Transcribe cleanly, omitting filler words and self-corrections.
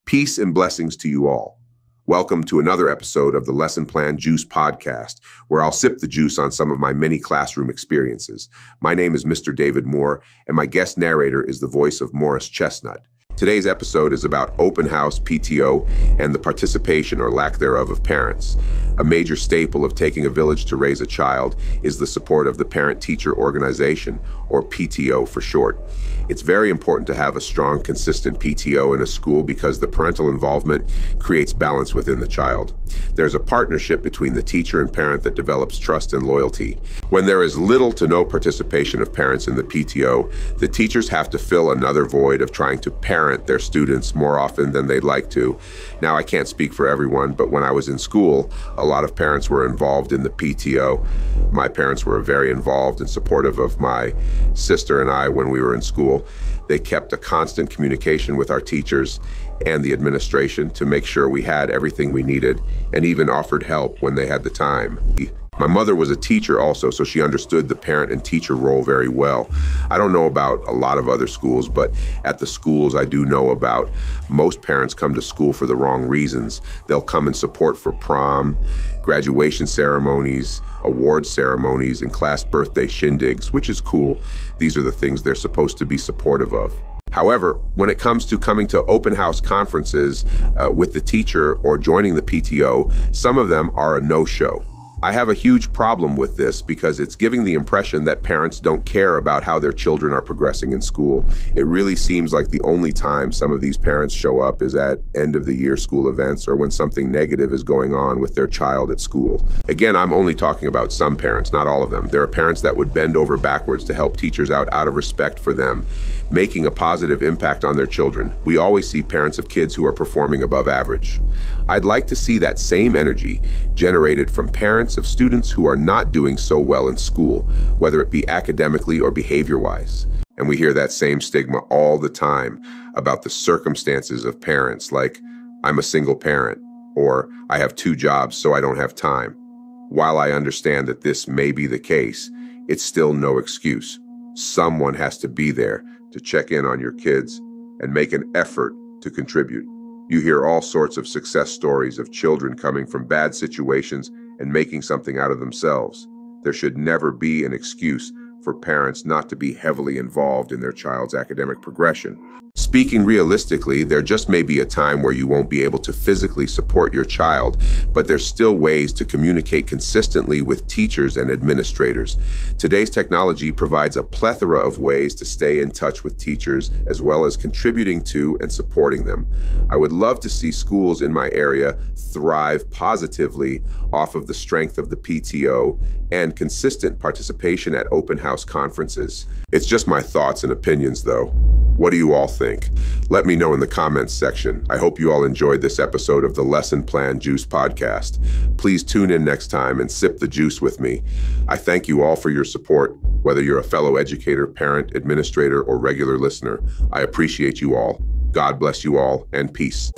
Peace and blessings to you all. Welcome to another episode of the Lesson Plan Juice podcast, where I'll sip the juice on some of my many classroom experiences. My name is Mr. David Moore, and my guest narrator is the voice of Morris Chestnut. Today's episode is about open house PTO and the participation or lack thereof of parents. A major staple of taking a village to raise a child is the support of the parent-teacher organization, or PTO for short. It's very important to have a strong, consistent PTO in a school because the parental involvement creates balance within the child. There's a partnership between the teacher and parent that develops trust and loyalty. When there is little to no participation of parents in the PTO, the teachers have to fill another void of trying to parent their students more often than they'd like to. Now, I can't speak for everyone, but when I was in school, a lot of parents were involved in the PTO. My parents were very involved and supportive of my sister and I when we were in school. They kept a constant communication with our teachers and the administration to make sure we had everything we needed, and even offered help when they had the time. My mother was a teacher also, so she understood the parent and teacher role very well. I don't know about a lot of other schools, but at the schools I do know about, most parents come to school for the wrong reasons. They'll come in support for prom, graduation ceremonies, award ceremonies, and class birthday shindigs, which is cool. These are the things they're supposed to be supportive of. However, when it comes to coming to open house conferences with the teacher or joining the PTO, some of them are a no-show. I have a huge problem with this because it's giving the impression that parents don't care about how their children are progressing in school. It really seems like the only time some of these parents show up is at end of the year school events or when something negative is going on with their child at school. Again, I'm only talking about some parents, not all of them. There are parents that would bend over backwards to help teachers out of respect for them, making a positive impact on their children. We always see parents of kids who are performing above average. I'd like to see that same energy generated from parents of students who are not doing so well in school, whether it be academically or behavior-wise. And we hear that same stigma all the time about the circumstances of parents, like, I'm a single parent, or I have 2 jobs so I don't have time. While I understand that this may be the case, it's still no excuse. Someone has to be there to check in on your kids and make an effort to contribute. You hear all sorts of success stories of children coming from bad situations and making something out of themselves. There should never be an excuse for parents not to be heavily involved in their child's academic progression. Speaking realistically, there just may be a time where you won't be able to physically support your child, but there's still ways to communicate consistently with teachers and administrators. Today's technology provides a plethora of ways to stay in touch with teachers, as well as contributing to and supporting them. I would love to see schools in my area thrive positively off of the strength of the PTO and consistent participation at open house conferences. It's just my thoughts and opinions, though. What do you all think? Let me know in the comments section. I hope you all enjoyed this episode of the Lesson Plan Juice podcast. Please tune in next time and sip the juice with me. I thank you all for your support, whether you're a fellow educator, parent, administrator, or regular listener. I appreciate you all. God bless you all, and peace.